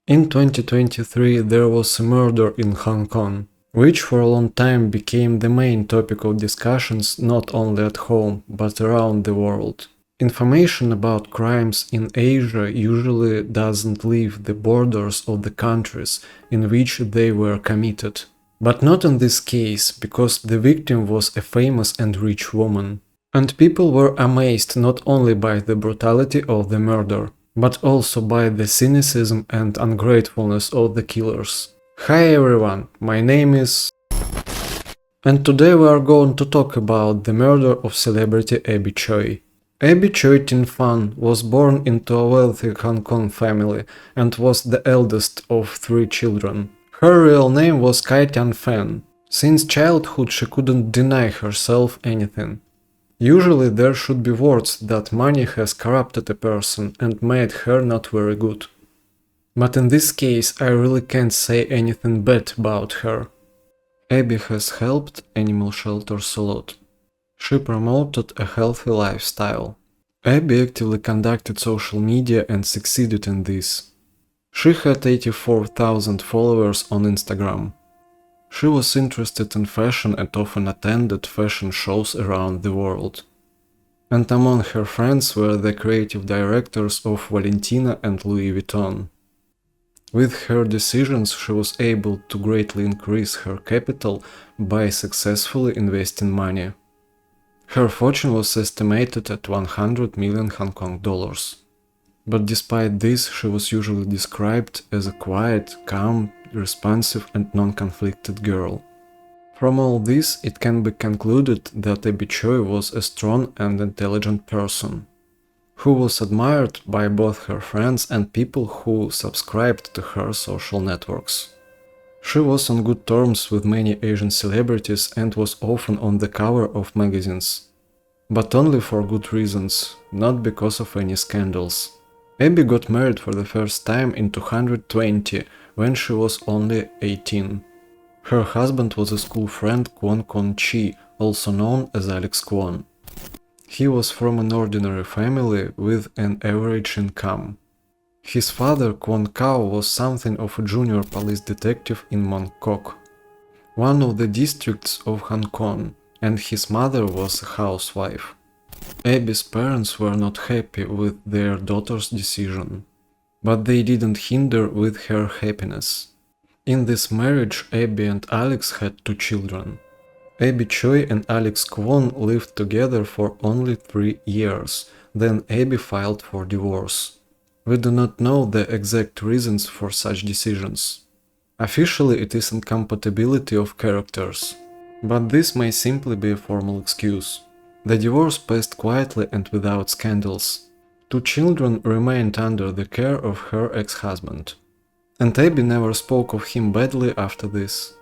In 2023 there was a murder in Hong Kong, which for a long time became the main topic of discussions not only at home but around the world. Information about crimes in Asia usually doesn't leave the borders of the countries in which they were committed. But not in this case, because the victim was a famous and rich woman. And people were amazed not only by the brutality of the murder, but also by the cynicism and ungratefulness of the killers. Hi everyone, my name is... And today we are going to talk about the murder of celebrity Abby Choi. Abby Choi Tin Fan was born into a wealthy Hong Kong family and was the eldest of 3 children. Her real name was Kai Tian Fan. Since childhood she couldn't deny herself anything. Usually there should be words that money has corrupted a person and made her not very good. But in this case I really can't say anything bad about her. Abby has helped animal shelters a lot. She promoted a healthy lifestyle. Abby actively conducted social media and succeeded in this. She had 84,000 followers on Instagram. She was interested in fashion and often attended fashion shows around the world. And among her friends were the creative directors of Valentina and Louis Vuitton. With her decisions she was able to greatly increase her capital by successfully investing money. Her fortune was estimated at 100 million Hong Kong dollars. But despite this, she was usually described as a quiet, calm, responsive and non-conflicted girl. From all this, it can be concluded that Abby Choi was a strong and intelligent person, who was admired by both her friends and people who subscribed to her social networks. She was on good terms with many Asian celebrities and was often on the cover of magazines. But only for good reasons, not because of any scandals. Abby got married for the first time in 220, when she was only 18. Her husband was a school friend Kwon Kon-chi, also known as Alex Kwon. He was from an ordinary family with an average income. His father, Kwon Kao, was something of a junior police detective in Mong Kok, one of the districts of Hong Kong, and his mother was a housewife. Abby's parents were not happy with their daughter's decision, but they didn't hinder with her happiness. In this marriage, Abby and Alex had 2 children. Abby Choi and Alex Kwon lived together for only 3 years, then Abby filed for divorce. We do not know the exact reasons for such decisions. Officially it is incompatibility of characters, but this may simply be a formal excuse. The divorce passed quietly and without scandals. 2 children remained under the care of her ex-husband. And Abby never spoke of him badly after this.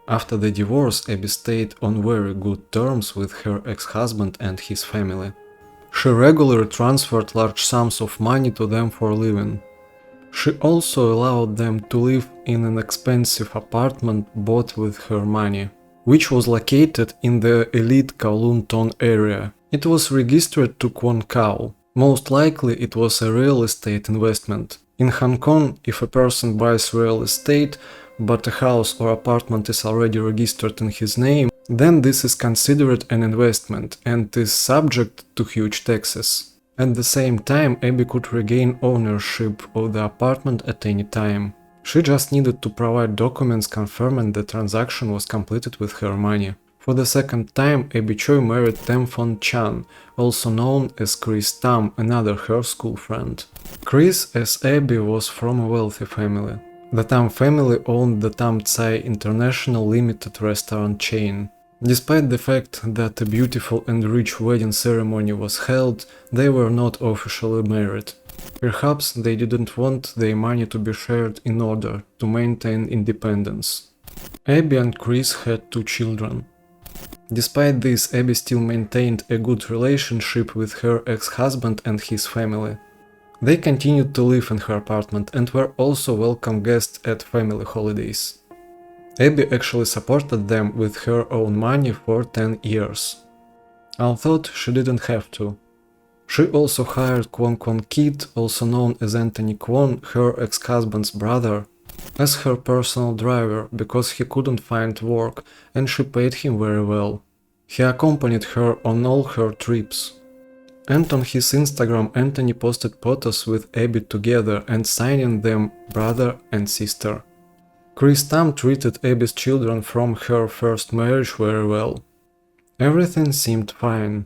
After the divorce, Abby stayed on very good terms with her ex-husband and his family. She regularly transferred large sums of money to them for living. She also allowed them to live in an expensive apartment bought with her money, which was located in the elite Kowloon Tong area. It was registered to Kwon Kao. Most likely it was a real estate investment. In Hong Kong, if a person buys real estate, but a house or apartment is already registered in his name, then this is considered an investment and is subject to huge taxes. At the same time, Abby could regain ownership of the apartment at any time. She just needed to provide documents confirming the transaction was completed with her money. For the second time, Abby Choi married Tam Fon Chan, also known as Chris Tam, another her school friend. Chris, as Abby, was from a wealthy family. The Tam family owned the Tam Tsai International Limited restaurant chain. Despite the fact that a beautiful and rich wedding ceremony was held, they were not officially married. Perhaps they didn't want their money to be shared in order to maintain independence. Abby and Chris had 2 children. Despite this, Abby still maintained a good relationship with her ex-husband and his family. They continued to live in her apartment and were also welcome guests at family holidays. Abby actually supported them with her own money for 10 years. Although she didn't have to. She also hired Kwon Kwon Kid, also known as Anthony Kwon, her ex-husband's brother, as her personal driver because he couldn't find work and she paid him very well. He accompanied her on all her trips. And on his Instagram, Anthony posted photos with Abby together and signing them brother and sister. Chris Tam treated Abby's children from her first marriage very well. Everything seemed fine.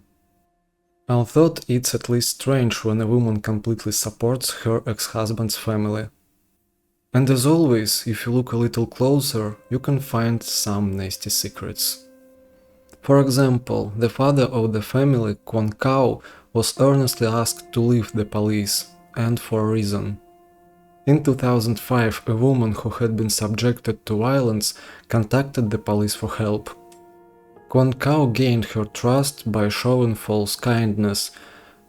Although it's at least strange when a woman completely supports her ex-husband's family. And as always, if you look a little closer, you can find some nasty secrets. For example, the father of the family, Kwon Kao, was earnestly asked to leave the police, and for a reason. In 2005, a woman who had been subjected to violence contacted the police for help. Kwon Kao gained her trust by showing false kindness,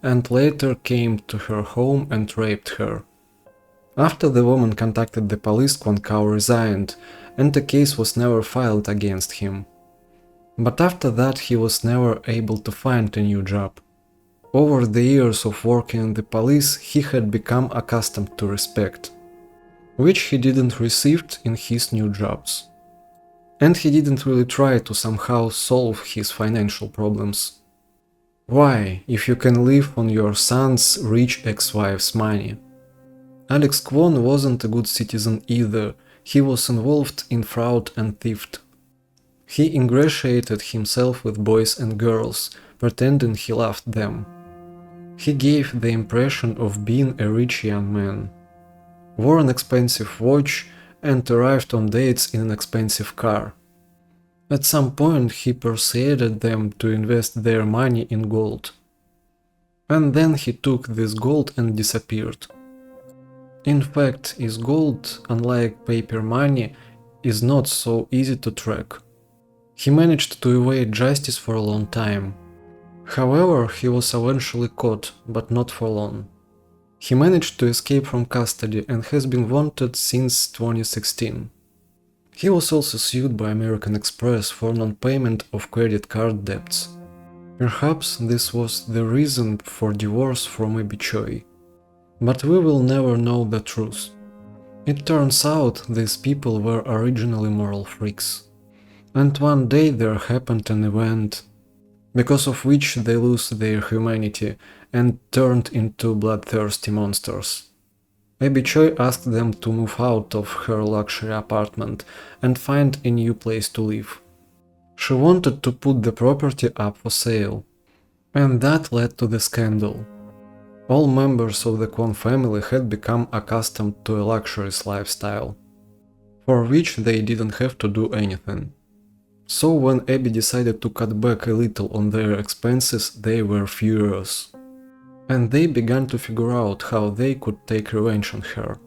and later came to her home and raped her. After the woman contacted the police, Kwon Kao resigned, and the case was never filed against him. But after that he was never able to find a new job. Over the years of working in the police, he had become accustomed to respect, which he didn't receive in his new jobs. And he didn't really try to somehow solve his financial problems. Why, if you can live on your son's rich ex-wife's money? Alex Kwon wasn't a good citizen either, he was involved in fraud and theft. He ingratiated himself with boys and girls, pretending he loved them. He gave the impression of being a rich young man, wore an expensive watch, and arrived on dates in an expensive car. At some point he persuaded them to invest their money in gold. And then he took this gold and disappeared. In fact, his gold, unlike paper money, is not so easy to track. He managed to evade justice for a long time. However, he was eventually caught, but not for long. He managed to escape from custody and has been wanted since 2016. He was also sued by American Express for non-payment of credit card debts. Perhaps this was the reason for divorce from Abby Choi. But we will never know the truth. It turns out these people were originally moral freaks. And one day there happened an event, because of which they lose their humanity and turned into bloodthirsty monsters. Abby Choi asked them to move out of her luxury apartment and find a new place to live. She wanted to put the property up for sale. And that led to the scandal. All members of the Kwon family had become accustomed to a luxurious lifestyle, for which they didn't have to do anything. So when Abby decided to cut back a little on their expenses, they were furious. And they began to figure out how they could take revenge on her.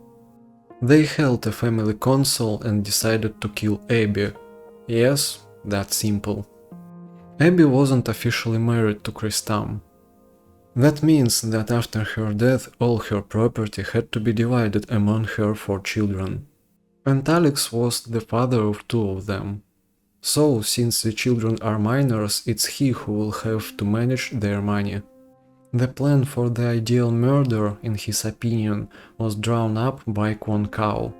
They held a family council and decided to kill Abby. Yes, that simple. Abby wasn't officially married to Chris Tam. That means that after her death all her property had to be divided among her 4 children. And Alex was the father of 2 of them. So, since the children are minors, it's he who will have to manage their money. The plan for the ideal murder, in his opinion, was drawn up by Kwon Kao.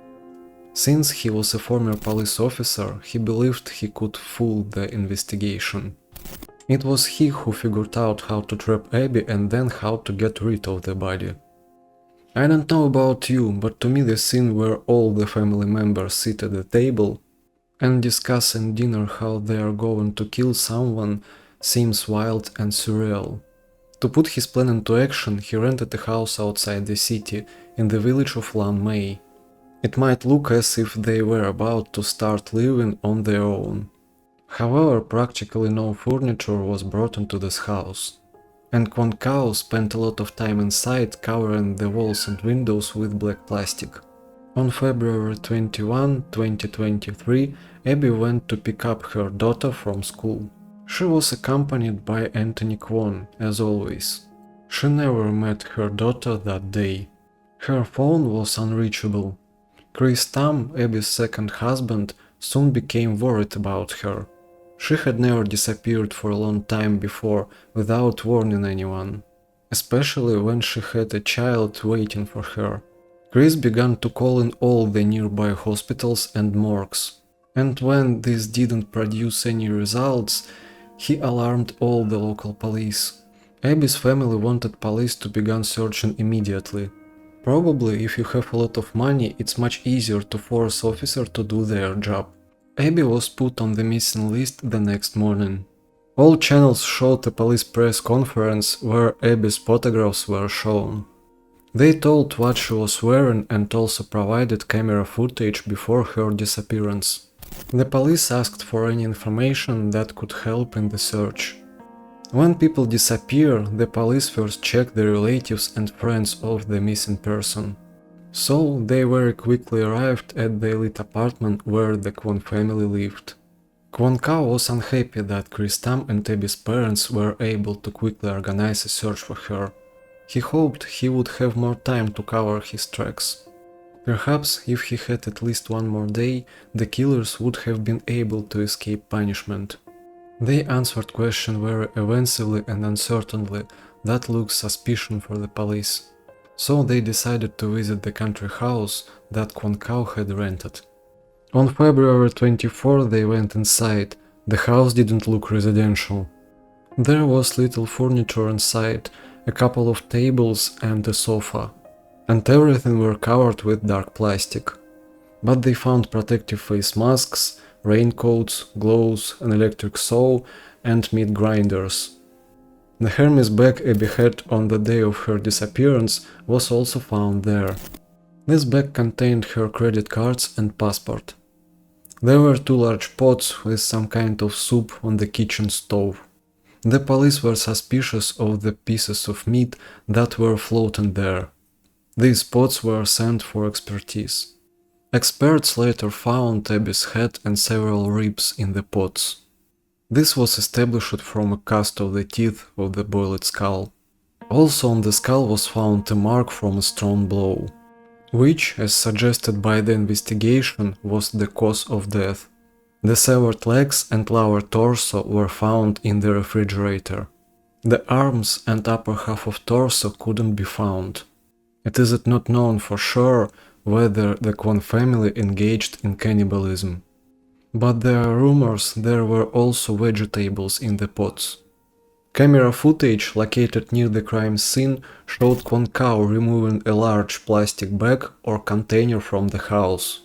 Since he was a former police officer, he believed he could fool the investigation. It was he who figured out how to trap Abby and then how to get rid of the body. I don't know about you, but to me the scene where all the family members sit at the table and discuss in dinner how they are going to kill someone seems wild and surreal. To put his plan into action, he rented a house outside the city, in the village of Lan Mei. It might look as if they were about to start living on their own. However, practically no furniture was brought into this house. And Kwon Kao spent a lot of time inside, covering the walls and windows with black plastic. On February 21, 2023, Abby went to pick up her daughter from school. She was accompanied by Anthony Kwon, as always. She never met her daughter that day. Her phone was unreachable. Chris Tam, Abby's second husband, soon became worried about her. She had never disappeared for a long time before without warning anyone. especially when she had a child waiting for her. Chris began to call in all the nearby hospitals and morgues, and when this didn't produce any results, he alarmed all the local police. Abby's family wanted police to begin searching immediately. Probably if you have a lot of money, it's much easier to force officers to do their job. Abby was put on the missing list the next morning. All channels showed a police press conference where Abby's photographs were shown. They told what she was wearing and also provided camera footage before her disappearance. The police asked for any information that could help in the search. When people disappear, the police first check the relatives and friends of the missing person. So they very quickly arrived at the elite apartment where the Kwon family lived. Kwon Kao was unhappy that Chris Tam and Abby's parents were able to quickly organize a search for her. He hoped he would have more time to cover his tracks. Perhaps if he had at least one more day, the killers would have been able to escape punishment. They answered questions very evasively and uncertainly, that looks suspicious for the police. So they decided to visit the country house that Kwon Kao had rented. On February 24 they went inside. The house didn't look residential. There was little furniture inside, a couple of tables and a sofa, and everything were covered with dark plastic. But they found protective face masks, raincoats, gloves, an electric saw, and meat grinders. The Hermes bag Abby had on the day of her disappearance was also found there. This bag contained her credit cards and passport. There were two large pots with some kind of soup on the kitchen stove. The police were suspicious of the pieces of meat that were floating there. These pots were sent for expertise. Experts later found Abby's head and several ribs in the pots. This was established from a cast of the teeth of the boiled skull. Also on the skull was found a mark from a strong blow, which, as suggested by the investigation, was the cause of death. The severed legs and lower torso were found in the refrigerator. The arms and upper half of torso couldn't be found. It is not known for sure whether the Kwon family engaged in cannibalism. But there are rumors there were also vegetables in the pots. Camera footage located near the crime scene showed Kwon Kao removing a large plastic bag or container from the house.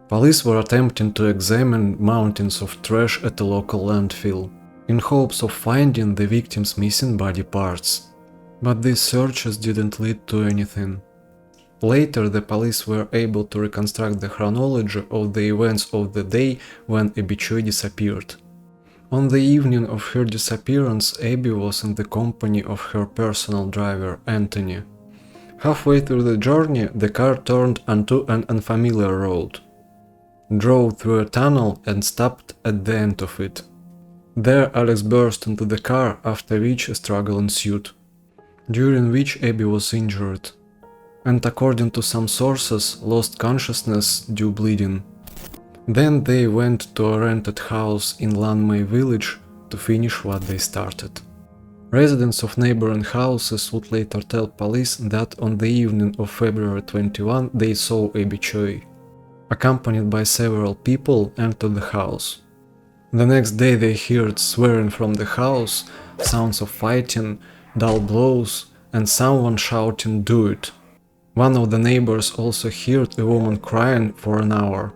Police were attempting to examine mountains of trash at a local landfill, in hopes of finding the victim's missing body parts. But these searches didn't lead to anything. Later, the police were able to reconstruct the chronology of the events of the day when Abby Choi disappeared. On the evening of her disappearance, Abby was in the company of her personal driver, Anthony. Halfway through the journey, the car turned onto an unfamiliar road, drove through a tunnel and stopped at the end of it. There Alex burst into the car, after which a struggle ensued, during which Abby was injured, and according to some sources, lost consciousness due bleeding. Then they went to a rented house in Lanmei village to finish what they started. Residents of neighboring houses would later tell police that on the evening of February 21 they saw Abby Choi, accompanied by several people, enter the house. The next day they heard swearing from the house, sounds of fighting, dull blows, and someone shouting "Do it!" One of the neighbors also heard a woman crying for an hour.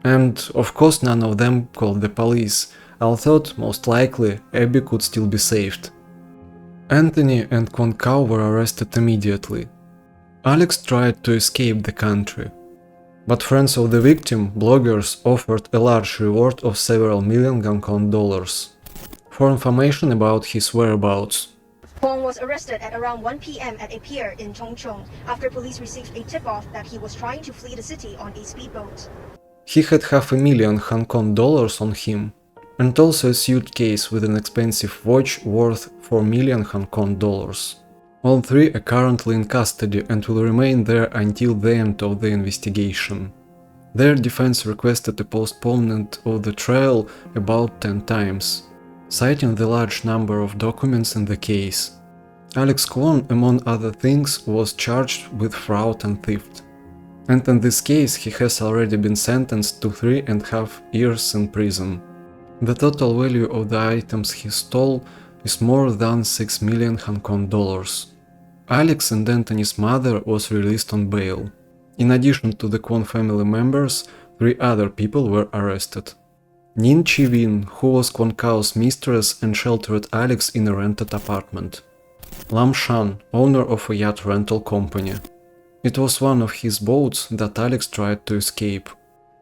And of course none of them called the police, although most likely Abby could still be saved. Anthony and Kwon Kao were arrested immediately. Alex tried to escape the country, but friends of the victim, bloggers, offered a large reward of several million Hong Kong dollars for information about his whereabouts. Kwon was arrested at around 1 p.m. at a pier in Chongchong after police received a tip-off that he was trying to flee the city on a speedboat. He had $500,000 Hong Kong dollars on him, and also a suitcase with an expensive watch worth 4 million Hong Kong dollars. All three are currently in custody and will remain there until the end of the investigation. Their defense requested a postponement of the trial about 10 times, citing the large number of documents in the case. Alex Kwon, among other things, was charged with fraud and theft. And in this case he has already been sentenced to 3.5 years in prison. The total value of the items he stole is more than 6 million Hong Kong dollars. Alex and Anthony's mother was released on bail. In addition to the Kwon family members, 3 other people were arrested. Nin Chi-win, who was Kwon Kao's mistress and sheltered Alex in a rented apartment. Lam Shan, owner of a yacht rental company. It was one of his boats that Alex tried to escape.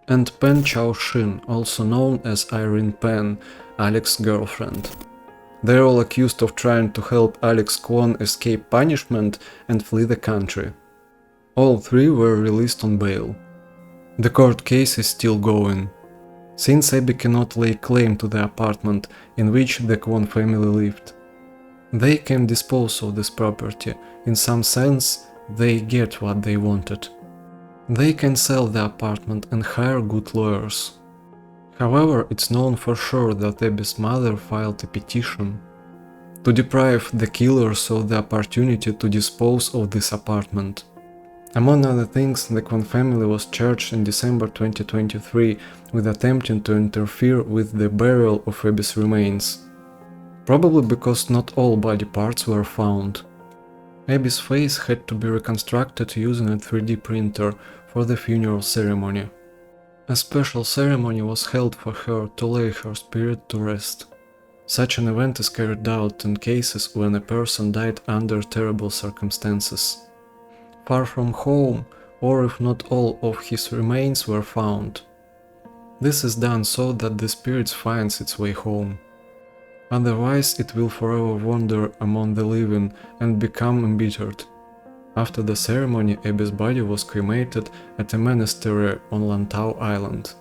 And Pen Chao-shin, also known as Irene Pen, Alex's girlfriend. They are all accused of trying to help Alex Kwon escape punishment and flee the country. All 3 were released on bail. The court case is still going. Since Abby cannot lay claim to the apartment in which the Kwon family lived, they can dispose of this property. In some sense, they get what they wanted. They can sell the apartment and hire good lawyers. However, it's known for sure that Abby's mother filed a petition to deprive the killers of the opportunity to dispose of this apartment. Among other things, the Kwon family was charged in December 2023 with attempting to interfere with the burial of Abby's remains. Probably because not all body parts were found. Abby's face had to be reconstructed using a 3D printer for the funeral ceremony. A special ceremony was held for her to lay her spirit to rest. Such an event is carried out in cases when a person died under terrible circumstances, far from home, or if not all of his remains were found. This is done so that the spirit finds its way home. Otherwise it will forever wander among the living and become embittered. After the ceremony, Abby's body was cremated at a monastery on Lantau Island.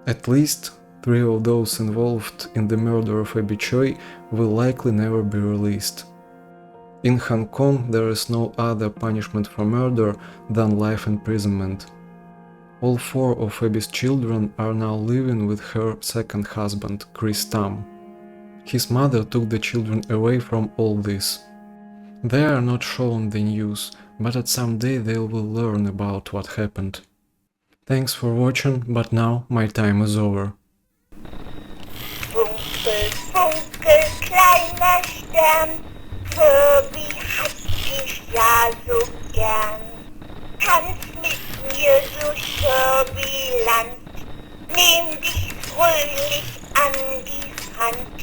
At least 3 of those involved in the murder of Abby Choi will likely never be released. In Hong Kong, there is no other punishment for murder than life imprisonment. All 4 of Abby's children are now living with her second husband, Chris Tam. His mother took the children away from all this. They are not shown the news, but at some day they will learn about what happened. Thanks for watching, but now my time is over. Funkel, funkel, kleiner Stern, Herbie hat dich ja so gern. Tanz mit mir durch Herbieland, nehm dich fröhlich an die Hand.